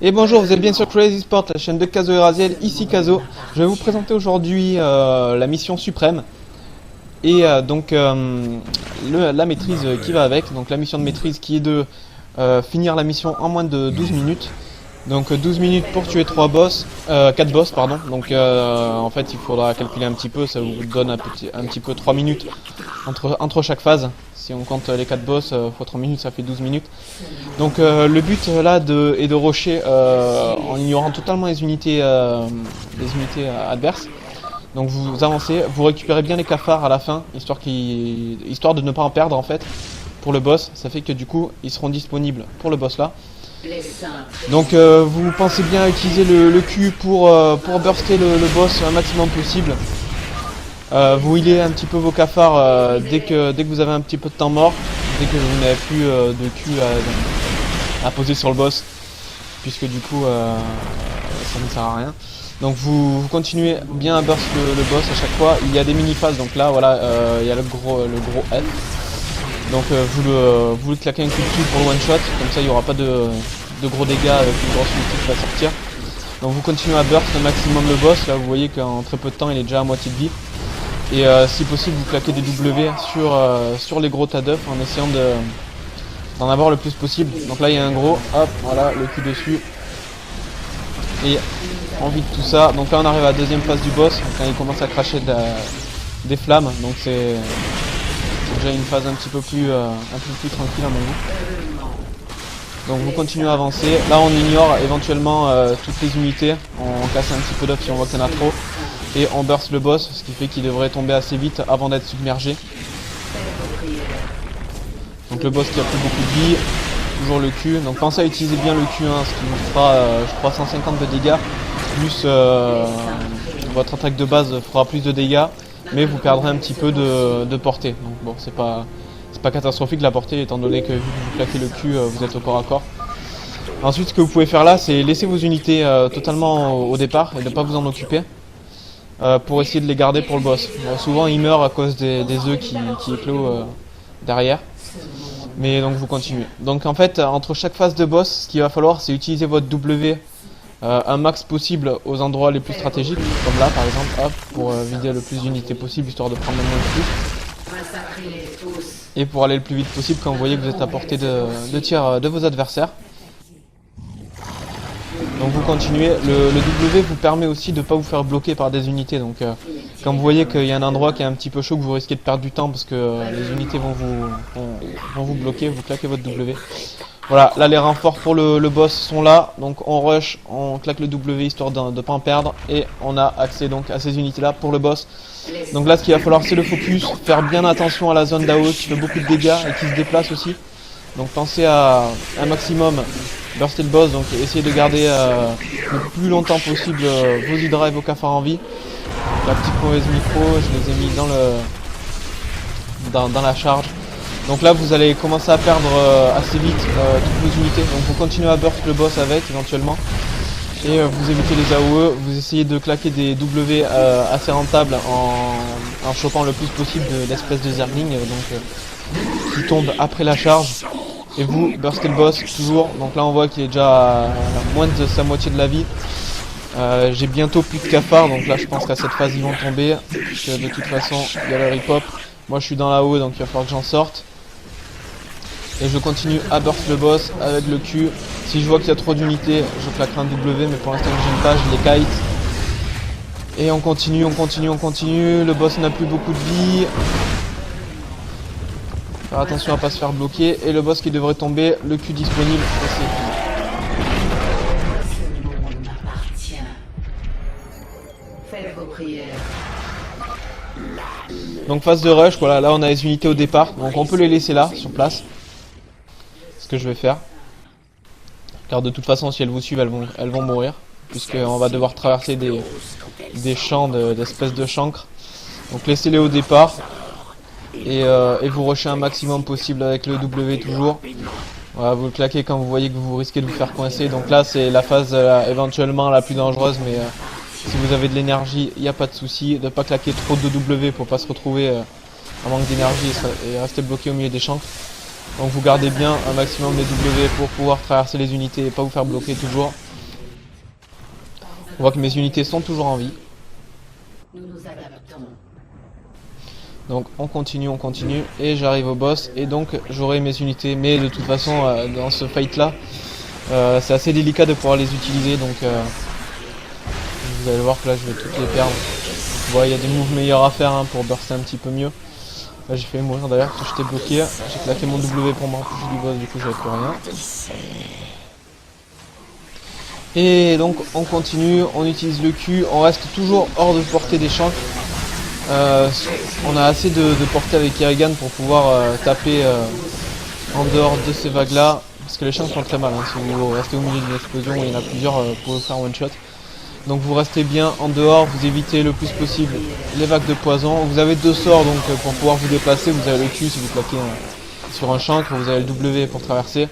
Et bonjour, vous êtes bien sur Crazy Sport, la chaîne de Kazo et Raziel, ici Kazo. Je vais vous présenter aujourd'hui la mission suprême et la maîtrise qui va avec. Donc la mission de maîtrise qui est de finir la mission en moins de 12 minutes. Donc 12 minutes pour tuer 4 boss pardon. Donc en fait il faudra calculer un petit peu, ça vous donne un petit peu 3 minutes entre chaque phase. Si on compte les 4 boss, fois 3 minutes, ça fait 12 minutes. Donc le but là est de rusher en ignorant totalement les unités adverses. Donc vous avancez, vous récupérez bien les cafards à la fin, histoire de ne pas en perdre en fait pour le boss. Ça fait que du coup ils seront disponibles pour le boss là. Donc vous pensez bien à utiliser le Q pour burster le boss un maximum possible. Vous healez un petit peu vos cafards dès que vous avez un petit peu de temps mort, dès que vous n'avez plus de Q à poser sur le boss, puisque du coup ça ne sert à rien. Donc vous continuez bien à burst le boss à chaque fois. Il y a des mini phases, donc là voilà, il y a le gros F. Donc vous le claquez un coup de Q pour le one shot, comme ça il n'y aura pas de gros dégâts avec une grosse unité qui va sortir. Donc vous continuez à burst le maximum le boss, là vous voyez qu'en très peu de temps il est déjà à moitié de vie. Et si possible vous claquez des W sur les gros tas d'œufs en essayant d'en avoir le plus possible. Donc là il y a un gros, hop, voilà, le cul dessus. Et on vide tout ça. Donc là on arrive à la deuxième phase du boss, quand il commence à cracher des flammes. Donc c'est déjà une phase un peu plus tranquille à mon goût. Donc vous continuez à avancer. Là on ignore éventuellement toutes les unités. On casse un petit peu d'œufs si on voit qu'il y en a trop. Et on burst le boss, ce qui fait qu'il devrait tomber assez vite avant d'être submergé. Donc le boss qui a plus beaucoup de vie, toujours le Q. Donc pensez à utiliser bien le Q1, ce qui vous fera je crois 150 de dégâts. Plus votre attaque de base fera plus de dégâts, mais vous perdrez un petit peu de portée. Donc bon, c'est pas catastrophique la portée, étant donné que vu que vous claquez le Q, vous êtes au corps à corps. Ensuite ce que vous pouvez faire là, c'est laisser vos unités totalement au départ et ne pas vous en occuper. Pour essayer de les garder pour le boss. Bon, souvent ils meurent à cause des œufs qui éclosent derrière. Mais donc vous continuez. Donc en fait entre chaque phase de boss, ce qu'il va falloir c'est utiliser votre W un max possible aux endroits les plus stratégiques, comme là par exemple, hop, pour vider le plus d'unités possible histoire de prendre le moins de plus. Et pour aller le plus vite possible quand vous voyez que vous êtes à portée de tir de vos adversaires. Donc vous continuez, le W vous permet aussi de ne pas vous faire bloquer par des unités. Donc quand vous voyez qu'il y a un endroit qui est un petit peu chaud, que vous risquez de perdre du temps parce que les unités vont vous bloquer, vous claquez votre W. Voilà, là les renforts pour le boss sont là, donc on rush, on claque le W histoire de ne pas en perdre et on a accès donc à ces unités là pour le boss. Donc là ce qu'il va falloir c'est le focus, faire bien attention à la zone d'AOE qui fait beaucoup de dégâts et qui se déplace aussi. Donc pensez à un maximum burster le boss, donc essayez de garder le plus longtemps possible vos hydras et vos cafards en vie. La petite mauvaise micro, je les ai mis dans la charge. Donc là vous allez commencer à perdre assez vite toutes vos unités. Donc vous continuez à burst le boss avec éventuellement. Et vous évitez les AOE, vous essayez de claquer des W assez rentables en chopant le plus possible d'espèces de zergling qui tombent après la charge. Et vous burstez le boss toujours. Donc là on voit qu'il est déjà à moins de sa moitié de la vie. J'ai bientôt plus de cafards, donc là je pense qu'à cette phase ils vont tomber. Parce que de toute façon il y a le rip-hop. Moi je suis dans la haut donc il va falloir que j'en sorte. Et je continue à burst le boss avec le Q. Si je vois qu'il y a trop d'unités, je claquerai un W, mais pour l'instant je n'aime pas, je les kite. Et on continue. Le boss n'a plus beaucoup de vie. Faire attention à pas se faire bloquer. Et le boss qui devrait tomber, le Q disponible. Donc phase de rush, voilà, là on a les unités au départ. Donc on peut les laisser là, sur place. Ce que je vais faire. Car de toute façon si elles vous suivent, elles vont mourir. Puisqu'on va devoir traverser des champs d'espèces de chancres. Donc laissez-les au départ. Et vous rushez un maximum possible avec le W toujours. Voilà, vous le claquez quand vous voyez que vous risquez de vous faire coincer. Donc là c'est la phase éventuellement la plus dangereuse, mais si vous avez de l'énergie, il n'y a pas de souci. De ne pas claquer trop de W pour pas se retrouver en manque d'énergie et rester bloqué au milieu des chancres. Donc vous gardez bien un maximum les W pour pouvoir traverser les unités et pas vous faire bloquer toujours. On voit que mes unités sont toujours en vie. Nous nous adaptons. Donc on continue, et j'arrive au boss, et donc j'aurai mes unités, mais de toute façon dans ce fight là, c'est assez délicat de pouvoir les utiliser, donc vous allez voir que là je vais toutes les perdre. Bon, il y a des moves meilleurs à faire hein, pour burster un petit peu mieux. Là j'ai fait mourir d'ailleurs parce que j'étais bloqué, j'ai claqué mon W pour m'empêcher du boss, du coup j'avais plus rien. Et donc on continue, on utilise le Q, on reste toujours hors de portée des chancres. On a assez de portée avec Kerrigan pour pouvoir taper en dehors de ces vagues là, parce que les chancres font très mal, hein. Si vous restez au milieu d'une explosion, il y en a plusieurs pour vous faire one shot. Donc vous restez bien en dehors, vous évitez le plus possible les vagues de poison. Vous avez 2 sorts donc pour pouvoir vous déplacer, vous avez le Q si vous claquez sur un chancre, vous avez le W pour traverser.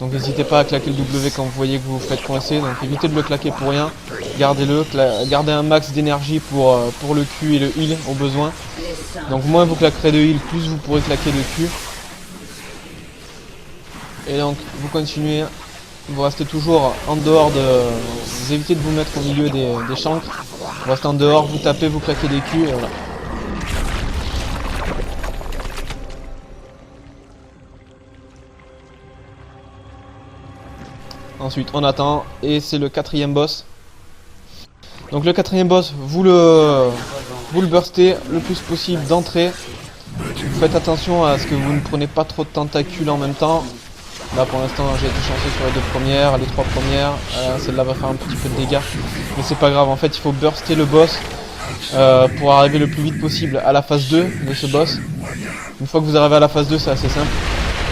Donc n'hésitez pas à claquer le W quand vous voyez que vous vous faites coincer, donc évitez de le claquer pour rien, gardez-le, gardez un max d'énergie pour le Q et le heal au besoin. Donc moins vous claquerez de heal, plus vous pourrez claquer de Q. Et donc vous continuez, vous restez toujours en dehors de... Vous évitez de vous mettre au milieu des chancres, vous restez en dehors, vous tapez, vous claquez des Q et voilà. Ensuite on attend et c'est le 4e boss. Donc le 4e boss, vous le burstez le plus possible d'entrée. Vous faites attention à ce que vous ne prenez pas trop de tentacules en même temps. Là pour l'instant j'ai été chanceux sur les 2 premières, les 3 premières. Celle-là va faire un petit peu de dégâts. Mais c'est pas grave, en fait il faut burster le boss pour arriver le plus vite possible à la phase 2 de ce boss. Une fois que vous arrivez à la phase 2 c'est assez simple.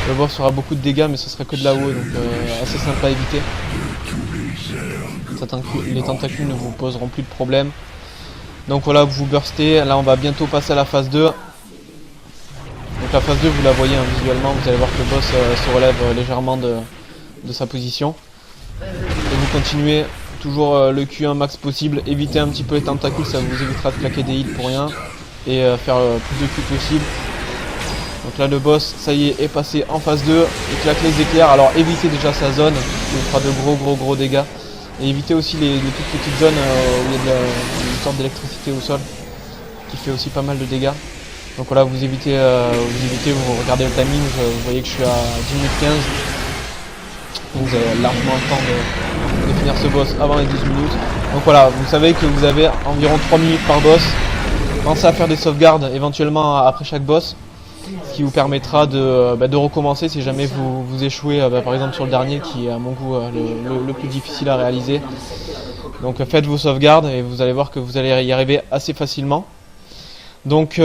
Le boss fera beaucoup de dégâts mais ce serait que de la haut, donc assez simple à éviter. Les tentacules ne vous poseront plus de problème. Donc voilà, vous burstez, là on va bientôt passer à la phase 2. Donc la phase 2 vous la voyez hein, visuellement, vous allez voir que le boss se relève légèrement de sa position. Et vous continuez toujours le Q un max possible, évitez un petit peu les tentacules, ça vous évitera de claquer des heals pour rien. Et faire plus de Q possible. Donc là le boss, ça y est passé en phase 2, il claque les éclairs, alors évitez déjà sa zone, il fera de gros dégâts. Et évitez aussi les toutes petites zones où il y a une sorte d'électricité au sol, qui fait aussi pas mal de dégâts. Donc voilà, vous évitez, vous regardez le timing, vous voyez que je suis à 10 minutes 15. Vous avez largement le temps de finir ce boss avant les 12 minutes. Donc voilà, vous savez que vous avez environ 3 minutes par boss. Pensez à faire des sauvegardes éventuellement après chaque boss, ce qui vous permettra de recommencer si jamais vous échouez, par exemple sur le dernier qui est à mon goût le plus difficile à réaliser. Donc faites vos sauvegardes et vous allez voir que vous allez y arriver assez facilement. Donc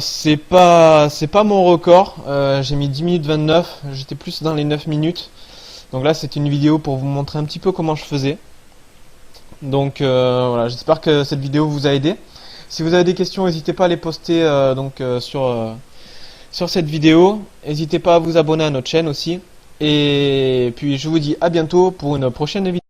c'est pas mon record, j'ai mis 10 minutes 29, j'étais plus dans les 9 minutes. Donc là c'est une vidéo pour vous montrer un petit peu comment je faisais. Donc voilà, j'espère que cette vidéo vous a aidé. Si vous avez des questions, n'hésitez pas à les poster sur cette vidéo. N'hésitez pas à vous abonner à notre chaîne aussi. Et puis je vous dis à bientôt pour une prochaine vidéo.